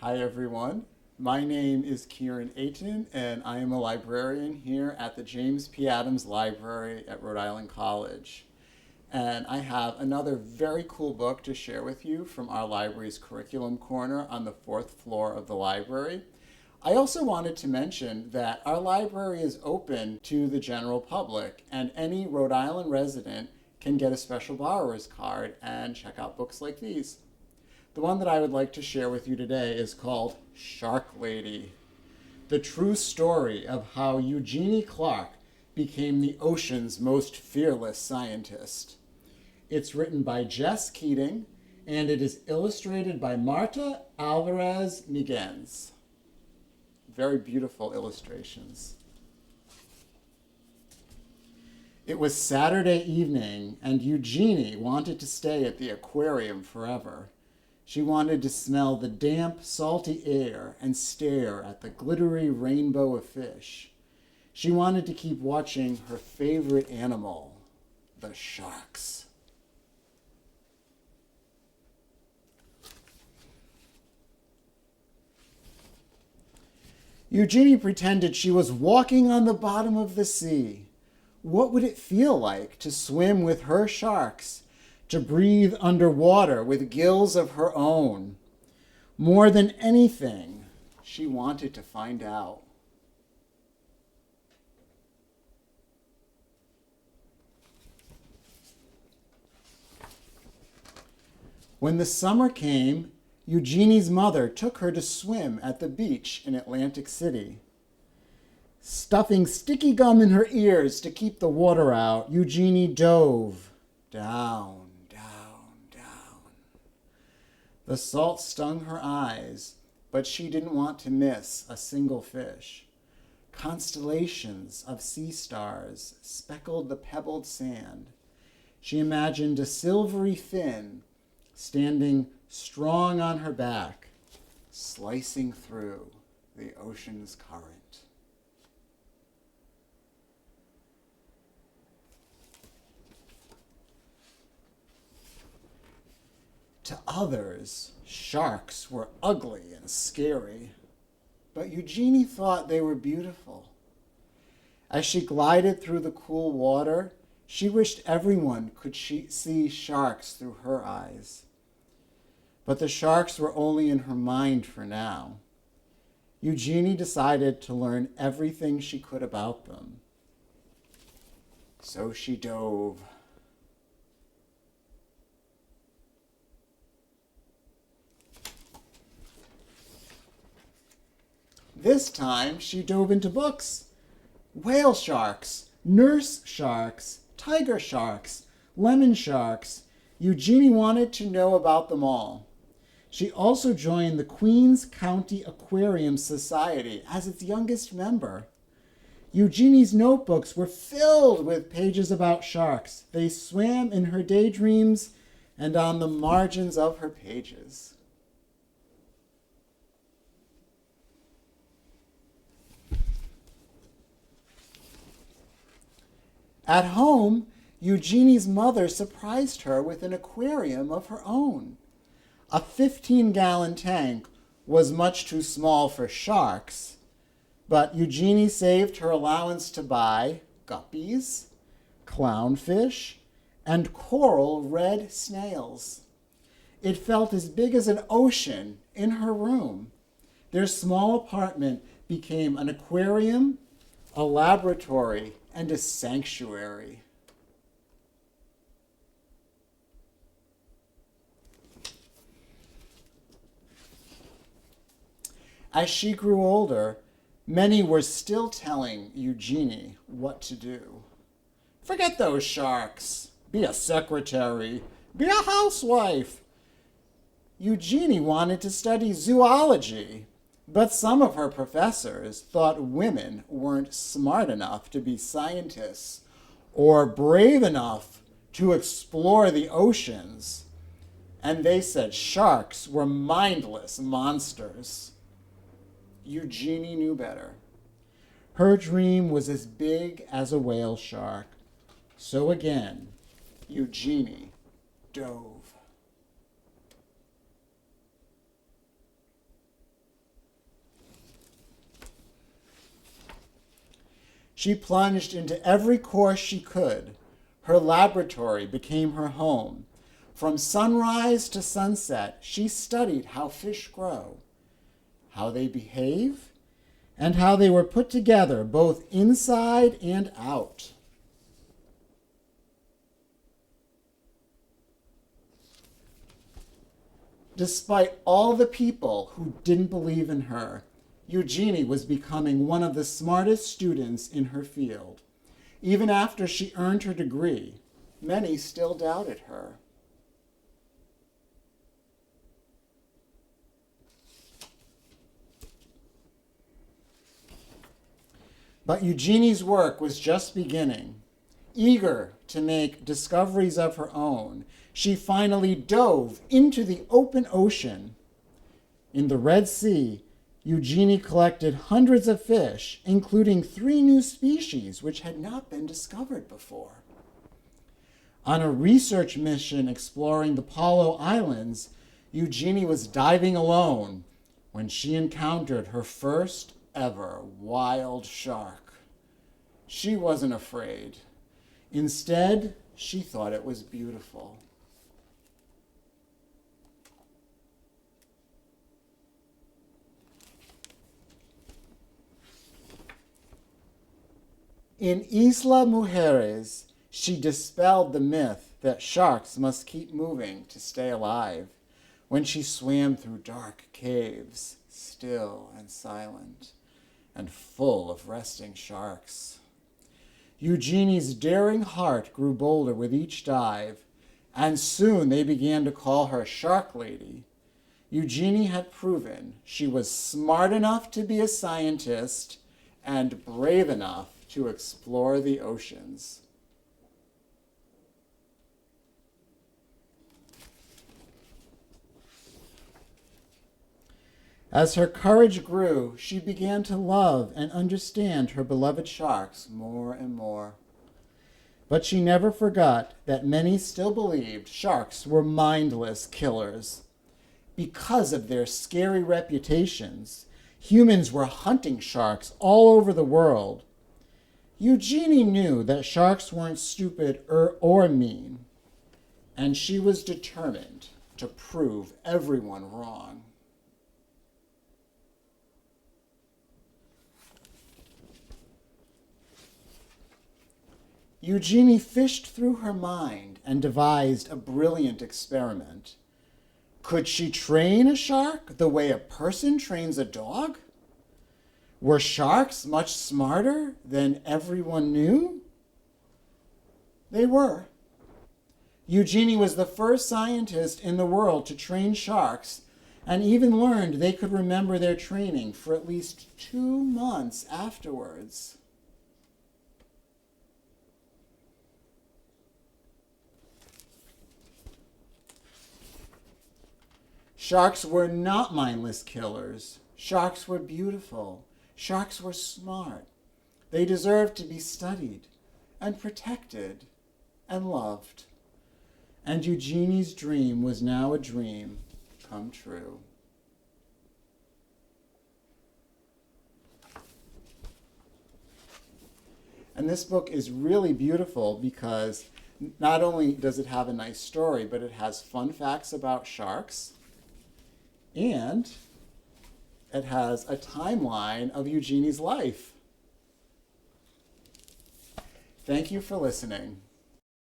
Hi, everyone. My name is Kieran Aiton, and I am a librarian here at the James P. Adams Library at Rhode Island College. And I have another very cool book to share with you from our library's curriculum corner on the fourth floor of the library. I also wanted to mention that our library is open to the general public, and any Rhode Island resident can get a special borrower's card and check out books like these. The one that I would like to share with you today is called Shark Lady, the true story of how Eugenie Clark became the ocean's most fearless scientist. It's written by Jess Keating, and it is illustrated by Marta, Álvarez, Miguéns. Very beautiful illustrations. It was Saturday evening, and Eugenie wanted to stay at the aquarium forever. She wanted to smell the damp, salty air and stare at the glittery rainbow of fish. She wanted to keep watching her favorite animal, the sharks. Eugenie pretended she was walking on the bottom of the sea. What would it feel like to swim with her sharks, to breathe underwater with gills of her own? More than anything, she wanted to find out. When the summer came, Eugenie's mother took her to swim at the beach in Atlantic City. Stuffing sticky gum in her ears to keep the water out, Eugenie dove down. The salt stung her eyes, but she didn't want to miss a single fish. Constellations of sea stars speckled the pebbled sand. She imagined a silvery fin standing strong on her back, slicing through the ocean's current. To others, sharks were ugly and scary, but Eugenie thought they were beautiful. As she glided through the cool water, she wished everyone could see sharks through her eyes. But the sharks were only in her mind for now. Eugenie decided to learn everything she could about them. So she dove. This time, she dove into books. Whale sharks, nurse sharks, tiger sharks, lemon sharks. Eugenie wanted to know about them all. She also joined the Queens County Aquarium Society as its youngest member. Eugenie's notebooks were filled with pages about sharks. They swam in her daydreams and on the margins of her pages. At home, Eugenie's mother surprised her with an aquarium of her own. A 15-gallon tank was much too small for sharks, but Eugenie saved her allowance to buy guppies, clownfish, and coral red snails. It felt as big as an ocean in her room. Their small apartment became an aquarium, a laboratory, and a sanctuary. As she grew older, many were still telling Eugenie what to do. Forget those sharks. Be a secretary. Be a housewife. Eugenie wanted to study zoology, but some of her professors thought women weren't smart enough to be scientists or brave enough to explore the oceans. And they said sharks were mindless monsters. Eugenie knew better. Her dream was as big as a whale shark. So again, Eugenie dove. She plunged into every course she could. Her laboratory became her home. From sunrise to sunset, she studied how fish grow, how they behave, and how they were put together both inside and out. Despite all the people who didn't believe in her, Eugenie was becoming one of the smartest students in her field. Even after she earned her degree, many still doubted her. But Eugenie's work was just beginning. Eager to make discoveries of her own, she finally dove into the open ocean. In the Red Sea, Eugenie collected hundreds of fish, including 3 new species which had not been discovered before. On a research mission exploring the Paulo Islands, Eugenie was diving alone when she encountered her first ever wild shark. She wasn't afraid. Instead, she thought it was beautiful. In Isla Mujeres, she dispelled the myth that sharks must keep moving to stay alive when she swam through dark caves, still and silent, and full of resting sharks. Eugenie's daring heart grew bolder with each dive, and soon they began to call her Shark Lady. Eugenie had proven she was smart enough to be a scientist and brave enough to explore the oceans. As her courage grew, she began to love and understand her beloved sharks more and more. But she never forgot that many still believed sharks were mindless killers. Because of their scary reputations, humans were hunting sharks all over the world. Eugenie knew that sharks weren't stupid or mean, and she was determined to prove everyone wrong. Eugenie fished through her mind and devised a brilliant experiment. Could she train a shark the way a person trains a dog? Were sharks much smarter than everyone knew? They were. Eugenie was the first scientist in the world to train sharks, and even learned they could remember their training for at least 2 months afterwards. Sharks were not mindless killers. Sharks were beautiful. Sharks were smart. They deserved to be studied and protected and loved. And Eugenie's dream was now a dream come true. And this book is really beautiful because not only does it have a nice story, but it has fun facts about sharks, and it has a timeline of Eugenie's life. Thank you for listening.